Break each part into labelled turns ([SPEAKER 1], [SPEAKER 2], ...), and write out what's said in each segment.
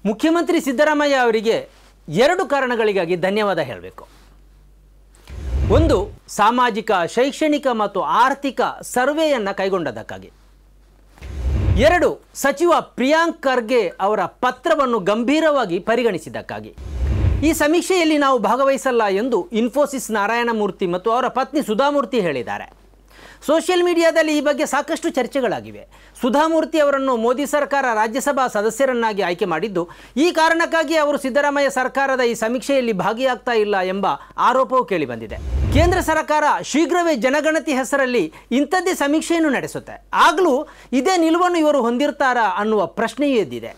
[SPEAKER 1] ಮುಖ್ಯಮಂತ್ರಿ ಸಿದ್ದರಾಮಯ್ಯ ಅವರಿಗೆ ಎರಡು ಕಾರಣಗಳಿಗಾಗಿ ಧನ್ಯವಾದ ಹೇಳಬೇಕು. ಒಂದು, ಸಾಮಾಜಿಕ, ಶೈಕ್ಷಣಿಕ ಮತ್ತು ಆರ್ಥಿಕ ಸರ್ವೆಯನ್ನು ಕೈಗೊಂಡದಕ್ಕಾಗಿ. ಎರಡು, ಸಚಿವ ಪ್ರಿಯಾಂಕ್ ಖರ್ಗೆ ಅವರ ಪತ್ರವನ್ನು ಗಂಭೀರವಾಗಿ ಪರಿಗಣಿಸಿದ್ದಕ್ಕಾಗಿ. ಈ ಸಮೀಕ್ಷೆಯಲ್ಲಿ ನಾವು ಭಾಗವಹಿಸಲ್ಲ ಎಂದು ಇನ್ಫೋಸಿಸ್ ನಾರಾಯಣಮೂರ್ತಿ ಮತ್ತು ಅವರ ಪತ್ನಿ ಸುಧಾಮೂರ್ತಿ ಹೇಳಿದ್ದಾರೆ. ಸೋಷಿಯಲ್ ಮೀಡಿಯಾದಲ್ಲಿ ಈ ಬಗ್ಗೆ ಸಾಕಷ್ಟು ಚರ್ಚೆಗಳಾಗಿವೆ. ಸುಧಾಮೂರ್ತಿ ಅವರನ್ನು ಮೋದಿ ಸರ್ಕಾರ ರಾಜ್ಯಸಭಾ ಸದಸ್ಯರನ್ನಾಗಿ ಆಯ್ಕೆ ಮಾಡಿದ್ದು ಈ ಕಾರಣಕ್ಕಾಗಿ ಅವರು ಸಿದ್ದರಾಮಯ್ಯ ಸರ್ಕಾರದ ಈ ಸಮೀಕ್ಷೆಯಲ್ಲಿ ಭಾಗಿಯಾಗ್ತಾ ಇಲ್ಲ ಎಂಬ ಆರೋಪವೂ ಕೇಳಿಬಂದಿದೆ. ಕೇಂದ್ರ ಸರ್ಕಾರ ಶೀಘ್ರವೇ ಜನಗಣತಿ ಹೆಸರಲ್ಲಿ ಇಂಥದ್ದೇ ಸಮೀಕ್ಷೆಯನ್ನು ನಡೆಸುತ್ತೆ. ಆಗಲೂ ಇದೇ ನಿಲುವನ್ನು ಇವರು ಹೊಂದಿರ್ತಾರಾ ಅನ್ನುವ ಪ್ರಶ್ನೆಯೂ ಎದ್ದಿದೆ.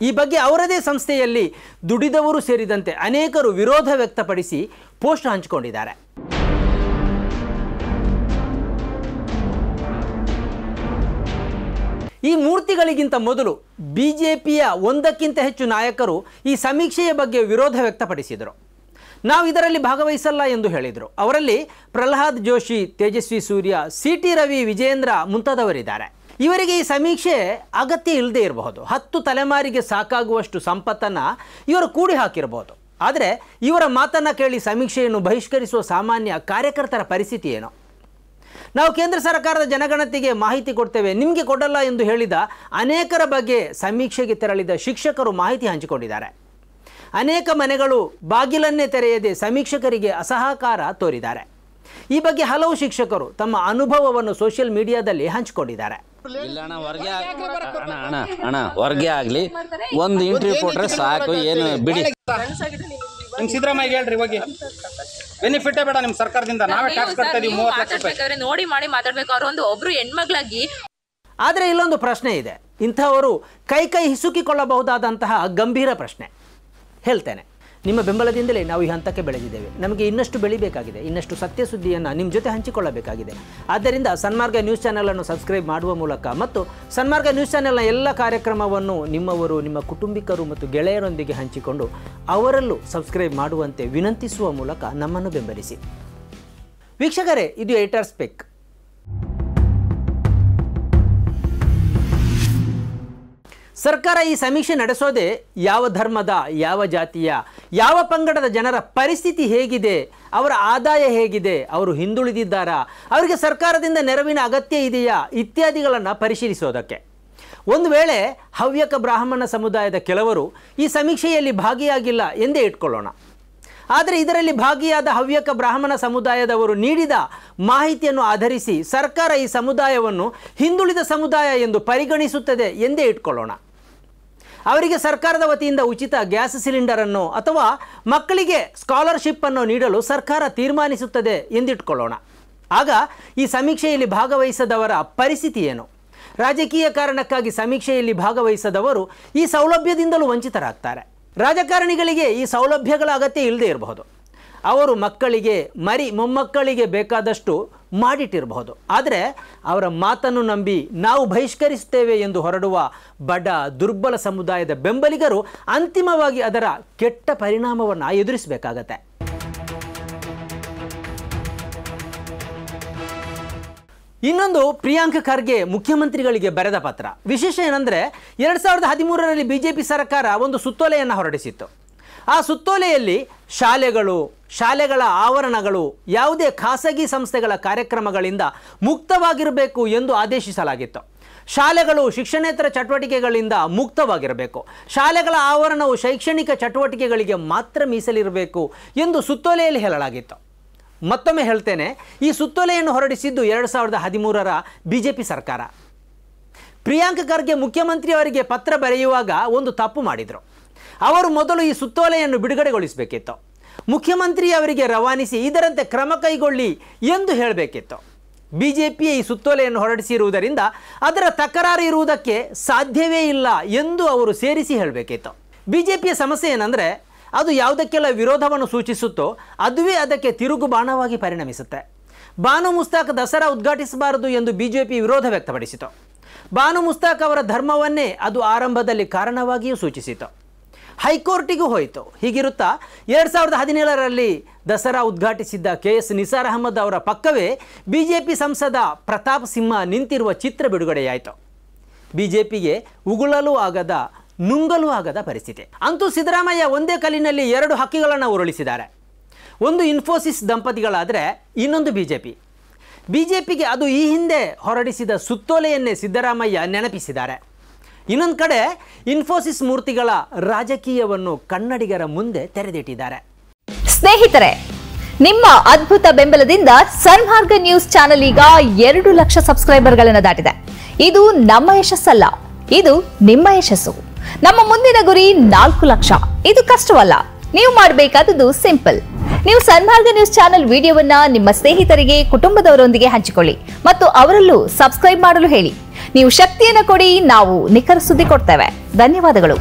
[SPEAKER 1] ಈ ಬಗ್ಗೆ ಅವರದೇ ಸಂಸ್ಥೆಯಲ್ಲಿ ದುಡಿದವರು ಸೇರಿದಂತೆ ಅನೇಕರು ವಿರೋಧ ವ್ಯಕ್ತಪಡಿಸಿ ಪೋಸ್ಟ್ ಹಂಚಿಕೊಂಡಿದ್ದಾರೆ. ಈ ಮೂರ್ತಿಗಳಿಗಿಂತ ಮೊದಲು ಬಿಜೆಪಿಯ ಒಂದಕ್ಕಿಂತ ಹೆಚ್ಚು ನಾಯಕರು ಈ ಸಮೀಕ್ಷೆಯ ಬಗ್ಗೆ ವಿರೋಧ ವ್ಯಕ್ತಪಡಿಸಿದರು. ನಾವು ಇದರಲ್ಲಿ ಭಾಗವಹಿಸಲ್ಲ ಎಂದು ಹೇಳಿದರು. ಅವರಲ್ಲಿ ಪ್ರಹ್ಲಾದ್ ಜೋಶಿ, ತೇಜಸ್ವಿ ಸೂರ್ಯ, ಸಿ.ಟಿ. ರವಿ, ವಿಜೇಂದ್ರ ಮುಂತಾದವರಿದ್ದಾರೆ. ಇವರಿಗೆ ಈ ಸಮೀಕ್ಷೆ ಅಗತ್ಯ ಇಲ್ಲದೆ ಇರಬಹುದು. 10 ತಲೆಮಾರಿಗೆ ಸಾಕಾಗುವಷ್ಟು ಸಂಪತ್ತನ್ನು ಇವರು ಕೂಡಿ ಹಾಕಿರಬಹುದು. ಆದರೆ ಇವರ ಮಾತನ್ನು ಕೇಳಿ ಸಮೀಕ್ಷೆಯನ್ನು ಬಹಿಷ್ಕರಿಸುವ ಸಾಮಾನ್ಯ ಕಾರ್ಯಕರ್ತರ ಪರಿಸ್ಥಿತಿ ಏನು? ನಾವು ಕೇಂದ್ರ ಸರ್ಕಾರದ ಜನಗಣತಿಗೆ ಮಾಹಿತಿ ಕೊಡ್ತೇವೆ, ನಿಮಗೆ ಕೊಡಲ್ಲ ಎಂದು ಹೇಳಿದ ಅನೇಕರ ಬಗ್ಗೆ ಸಮೀಕ್ಷೆಗೆ ತೆರಳಿದ ಶಿಕ್ಷಕರು ಮಾಹಿತಿ ಹಂಚಿಕೊಂಡಿದ್ದಾರೆ. ಅನೇಕ ಮನೆಗಳು ಬಾಗಿಲನ್ನೇ ತೆರೆಯದೆ ಸಮೀಕ್ಷಕರಿಗೆ ಅಸಹಕಾರ ತೋರಿದ್ದಾರೆ. ಈ ಬಗ್ಗೆ ಹಲವು ಶಿಕ್ಷಕರು ತಮ್ಮ ಅನುಭವವನ್ನು ಸೋಷಿಯಲ್ ಮೀಡಿಯಾದಲ್ಲಿ ಹಂಚಿಕೊಂಡಿದ್ದಾರೆ.
[SPEAKER 2] ಹೊರಗೆ ಆಗ್ಲಿ ಒಂದು ಇಂಟರ್ವ್ಯೂ ಕೊಟ್ರೆ ಸಾಕು, ಏನು ಬಿಡಿ.
[SPEAKER 3] ಸಿದ್ದರಾಮಯ್ಯ ಹೇಳ್ರಿ ಹೋಗಿ, ಬೆನಿಫಿಟ್ ಬೇಡ ನಿಮ್ ಸರ್ಕಾರದಿಂದ, ನಾವೇ ಟ್ಯಾಕ್ಸ್ ಕಟ್ತಾ ಇದೀವಿ 30 ಲಕ್ಷ ರೂಪಾಯಿ.
[SPEAKER 4] ನೋಡಿ ಮಾಡಿ ಮಾತಾಡ್ಬೇಕು. ಅವರು ಒಬ್ರು ಹೆಣ್ಮಗಳಾಗಿ.
[SPEAKER 1] ಆದರೆ ಇಲ್ಲೊಂದು ಪ್ರಶ್ನೆ ಇದೆ. ಇಂಥವರು ಕೈ ಹಿಸುಕಿಕೊಳ್ಳಬಹುದಾದಂತಹ ಗಂಭೀರ ಪ್ರಶ್ನೆ ಹೇಳ್ತೇನೆ. ನಿಮ್ಮ ಬೆಂಬಲದಿಂದಲೇ ನಾವು ಈ ಹಂತಕ್ಕೆ ಬೆಳೆದಿದ್ದೇವೆ. ನಮಗೆ ಇನ್ನಷ್ಟು ಬೆಳಿಬೇಕಾಗಿದೆ, ಇನ್ನಷ್ಟು ಸತ್ಯ ಸುದ್ದಿಯನ್ನು ನಿಮ್ಮ ಜೊತೆ ಹಂಚಿಕೊಳ್ಳಬೇಕಾಗಿದೆ. ಆದ್ದರಿಂದ ಸನ್ಮಾರ್ಗ ನ್ಯೂಸ್ ಚಾನೆಲನ್ನು ಸಬ್ಸ್ಕ್ರೈಬ್ ಮಾಡುವ ಮೂಲಕ ಮತ್ತು ಸನ್ಮಾರ್ಗ ನ್ಯೂಸ್ ಚಾನೆಲ್ನ ಎಲ್ಲ ಕಾರ್ಯಕ್ರಮವನ್ನು ನಿಮ್ಮವರು, ನಿಮ್ಮ ಕುಟುಂಬಿಕರು ಮತ್ತು ಗೆಳೆಯರೊಂದಿಗೆ ಹಂಚಿಕೊಂಡು ಅವರಲ್ಲೂ ಸಬ್ಸ್ಕ್ರೈಬ್ ಮಾಡುವಂತೆ ವಿನಂತಿಸುವ ಮೂಲಕ ನಮ್ಮನ್ನು ಬೆಂಬಲಿಸಿ. ವೀಕ್ಷಕರೇ, ಇದು ಎಡಿಟರ್ಸ್ ಪಿಕ್. ಸರ್ಕಾರ ಈ ಸಮೀಕ್ಷೆ ನಡೆಸೋದೇ ಯಾವ ಧರ್ಮದ, ಯಾವ ಜಾತಿಯ, ಯಾವ ಪಂಗಡದ ಜನರ ಪರಿಸ್ಥಿತಿ ಹೇಗಿದೆ, ಅವರ ಆದಾಯ ಹೇಗಿದೆ, ಅವರು ಹಿಂದುಳಿದಿದ್ದಾರಾ, ಅವರಿಗೆ ಸರ್ಕಾರದಿಂದ ನೆರವಿನ ಅಗತ್ಯ ಇದೆಯಾ ಇತ್ಯಾದಿಗಳನ್ನು ಪರಿಶೀಲಿಸೋದಕ್ಕೆ. ಒಂದು ವೇಳೆ ಹವ್ಯಕ ಬ್ರಾಹ್ಮಣ ಸಮುದಾಯದ ಕೆಲವರು ಈ ಸಮೀಕ್ಷೆಯಲ್ಲಿ ಭಾಗಿಯಾಗಿಲ್ಲ ಎಂದೇ ಇಟ್ಕೊಳ್ಳೋಣ. ಆದರೆ ಇದರಲ್ಲಿ ಭಾಗಿಯಾದ ಹವ್ಯಕ ಬ್ರಾಹ್ಮಣ ಸಮುದಾಯದವರು ನೀಡಿದ ಮಾಹಿತಿಯನ್ನು ಆಧರಿಸಿ ಸರ್ಕಾರ ಈ ಸಮುದಾಯವನ್ನು ಹಿಂದುಳಿದ ಸಮುದಾಯ ಎಂದು ಪರಿಗಣಿಸುತ್ತದೆ ಎಂದೇ ಇಟ್ಕೊಳ್ಳೋಣ. ಅವರಿಗೆ ಸರ್ಕಾರದ ವತಿಯಿಂದ ಉಚಿತ ಗ್ಯಾಸ್ ಸಿಲಿಂಡರನ್ನು ಅಥವಾ ಮಕ್ಕಳಿಗೆ ಸ್ಕಾಲರ್ಶಿಪ್ ಅನ್ನು ನೀಡಲು ಸರ್ಕಾರ ತೀರ್ಮಾನಿಸುತ್ತದೆ ಎಂದಿಟ್ಕೊಳ್ಳೋಣ. ಆಗ ಈ ಸಮೀಕ್ಷೆಯಲ್ಲಿ ಭಾಗವಹಿಸದವರ ಪರಿಸ್ಥಿತಿ ಏನು? ರಾಜಕೀಯ ಕಾರಣಕ್ಕಾಗಿ ಸಮೀಕ್ಷೆಯಲ್ಲಿ ಭಾಗವಹಿಸದವರು ಈ ಸೌಲಭ್ಯದಿಂದಲೂ ವಂಚಿತರಾಗ್ತಾರೆ. ರಾಜಕಾರಣಿಗಳಿಗೆ ಈ ಸೌಲಭ್ಯಗಳ ಅಗತ್ಯ ಇಲ್ಲದೆ ಇರಬಹುದು. ಅವರು ಮಕ್ಕಳಿಗೆ, ಮೊಮ್ಮಕ್ಕಳಿಗೆ ಬೇಕಾದಷ್ಟು ಮಾಡಿಟ್ಟಿರಬಹುದು. ಆದರೆ ಅವರ ಮಾತನ್ನು ನಂಬಿ ನಾವು ಬಹಿಷ್ಕರಿಸುತ್ತೇವೆ ಎಂದು ಹೊರಡುವ ಬಡ, ದುರ್ಬಲ ಸಮುದಾಯದ ಬೆಂಬಲಿಗರು ಅಂತಿಮವಾಗಿ ಅದರ ಕೆಟ್ಟ ಪರಿಣಾಮವನ್ನು ಎದುರಿಸಬೇಕಾಗತ್ತೆ. ಇನ್ನೊಂದು, ಪ್ರಿಯಾಂಕ್ ಖರ್ಗೆ ಮುಖ್ಯಮಂತ್ರಿಗಳಿಗೆ ಬರೆದ ಪತ್ರ. ವಿಶೇಷ ಏನಂದರೆ 2013ರಲ್ಲಿ ಬಿಜೆಪಿ ಸರ್ಕಾರ ಒಂದು ಸುತ್ತೋಲೆಯನ್ನು ಹೊರಡಿಸಿತ್ತು. ಆ ಸುತ್ತೋಲೆಯಲ್ಲಿ ಶಾಲೆಗಳ ಆವರಣಗಳು ಯಾವುದೇ ಖಾಸಗಿ ಸಂಸ್ಥೆಗಳ ಕಾರ್ಯಕ್ರಮಗಳಿಂದ ಮುಕ್ತವಾಗಿರಬೇಕು ಎಂದು ಆದೇಶಿಸಲಾಗಿತ್ತು. ಶಾಲೆಗಳು ಶಿಕ್ಷಣೇತರ ಚಟುವಟಿಕೆಗಳಿಂದ ಮುಕ್ತವಾಗಿರಬೇಕು. ಶಾಲೆಗಳ ಆವರಣವು ಶೈಕ್ಷಣಿಕ ಚಟುವಟಿಕೆಗಳಿಗೆ ಮಾತ್ರ ಮೀಸಲಿರಬೇಕು ಎಂದು ಸುತ್ತೋಲೆಯಲ್ಲಿ ಹೇಳಲಾಗಿತ್ತು. ಮತ್ತೊಮ್ಮೆ ಹೇಳ್ತೇನೆ, ಈ ಸುತ್ತೋಲೆಯನ್ನು ಹೊರಡಿಸಿದ್ದು 2013ರ ಬಿಜೆಪಿ ಸರ್ಕಾರ. ಪ್ರಿಯಾಂಕ್ ಖರ್ಗೆ ಮುಖ್ಯಮಂತ್ರಿಯವರಿಗೆ ಪತ್ರ ಬರೆಯುವಾಗ ಒಂದು ತಪ್ಪು ಮಾಡಿದರು. ಅವರು ಮೊದಲು ಈ ಸುತ್ತೋಲೆಯನ್ನು ಬಿಡುಗಡೆಗೊಳಿಸಬೇಕಿತ್ತು. ಮುಖ್ಯಮಂತ್ರಿಯವರಿಗೆ ರವಾನಿಸಿ ಇದರಂತೆ ಕ್ರಮ ಕೈಗೊಳ್ಳಿ ಎಂದು ಹೇಳಬೇಕಿತ್ತು. ಬಿಜೆಪಿಯ ಈ ಸುತ್ತೋಲೆಯನ್ನು ಹೊರಡಿಸಿರುವುದರಿಂದ ಅದರ ತಕರಾರು ಇರುವುದಕ್ಕೆ ಸಾಧ್ಯವೇ ಇಲ್ಲ ಎಂದು ಅವರು ಸೇರಿಸಿ ಹೇಳಬೇಕಿತ್ತು. ಬಿಜೆಪಿಯ ಸಮಸ್ಯೆ ಏನಂದರೆ, ಅದು ಯಾವುದಕ್ಕೆಲ್ಲ ವಿರೋಧವನ್ನು ಸೂಚಿಸುತ್ತೋ ಅದುವೇ ಅದಕ್ಕೆ ತಿರುಗು ಬಾಣವಾಗಿ ಪರಿಣಮಿಸುತ್ತೆ. ಬಾನು ಮುಸ್ತಾಕ್ ದಸರಾ ಉದ್ಘಾಟಿಸಬಾರದು ಎಂದು ಬಿಜೆಪಿ ವಿರೋಧ ವ್ಯಕ್ತಪಡಿಸಿತು. ಬಾನು ಮುಸ್ತಾಕ್ ಅವರ ಧರ್ಮವನ್ನೇ ಅದು ಆರಂಭದಲ್ಲಿ ಕಾರಣವಾಗಿಯೂ ಸೂಚಿಸಿತು. ಹೈಕೋರ್ಟಿಗೂ ಹೋಯಿತು. ಹೀಗಿರುತ್ತಾ 2017ರಲ್ಲಿ ದಸರಾ ಉದ್ಘಾಟಿಸಿದ್ದ KS ನಿಸಾರ್ ಅಹಮದ್ ಅವರ ಪಕ್ಕವೇ ಬಿಜೆಪಿ ಸಂಸದ ಪ್ರತಾಪ್ ಸಿಂಹ ನಿಂತಿರುವ ಚಿತ್ರ ಬಿಡುಗಡೆಯಾಯಿತು. ಬಿಜೆಪಿಗೆ ಉಗುಳಲು ಆಗದ ನುಂಗಲು ಆಗದ ಪರಿಸ್ಥಿತಿ. ಅಂತೂ ಸಿದ್ದರಾಮಯ್ಯ ಒಂದೇ ಕಲ್ಲಿನಲ್ಲಿ 2 ಹಕ್ಕಿಗಳನ್ನು ಉರುಳಿಸಿದ್ದಾರೆ. ಒಂದು ಇನ್ಫೋಸಿಸ್ ದಂಪತಿಗಳಾದರೆ ಇನ್ನೊಂದು ಬಿಜೆಪಿಗೆ ಅದು ಈ ಹಿಂದೆ ಹೊರಡಿಸಿದ ಸುತ್ತೋಲೆಯನ್ನೇ ಸಿದ್ದರಾಮಯ್ಯ ನೆನಪಿಸಿದ್ದಾರೆ. ಇನ್ನೊಂದು ಕಡೆ ಇನ್ಫೋಸಿಸ್ ಮೂರ್ತಿಗಳ ರಾಜಕೀಯವನ್ನು ಕನ್ನಡಿಗರ ಮುಂದೆ ತೆರೆದಿಟ್ಟಿದ್ದಾರೆ.
[SPEAKER 5] ಸ್ನೇಹಿತರೆ, ನಿಮ್ಮ ಅದ್ಭುತ ಬೆಂಬಲದಿಂದ ಸನ್ಮಾರ್ಗ ನ್ಯೂಸ್ ಚಾನೆಲ್ ಈಗ 2 ಲಕ್ಷ ಸಬ್ಸ್ಕ್ರೈಬರ್ಗಳನ್ನು ದಾಟಿದೆ. ಇದು ನಮ್ಮ ಯಶಸ್ಸಲ್ಲ, ಇದು ನಿಮ್ಮ ಯಶಸ್ಸು. ನಮ್ಮ ಮುಂದಿನ ಗುರಿ 4 ಲಕ್ಷ. ಇದು ಕಷ್ಟವಲ್ಲ. ನೀವು ಮಾಡಬೇಕಾದದ್ದು ಸಿಂಪಲ್. ನೀವು ಸನ್ಮಾರ್ಗ ನ್ಯೂಸ್ ಚಾನೆಲ್ ವಿಡಿಯೋವನ್ನ ನಿಮ್ಮ ಸ್ನೇಹಿತರಿಗೆ, ಕುಟುಂಬದವರೊಂದಿಗೆ ಹಂಚಿಕೊಳ್ಳಿ ಮತ್ತು ಅವರಲ್ಲೂ ಸಬ್ಸ್ಕ್ರೈಬ್ ಮಾಡಲು ಹೇಳಿ. ನೀವು ಶಕ್ತಿಯನ್ನು ಕೊಡಿ, ನಾವು ನಿಖರ ಸುದ್ದಿ ಕೊಡ್ತೇವೆ. ಧನ್ಯವಾದಗಳು.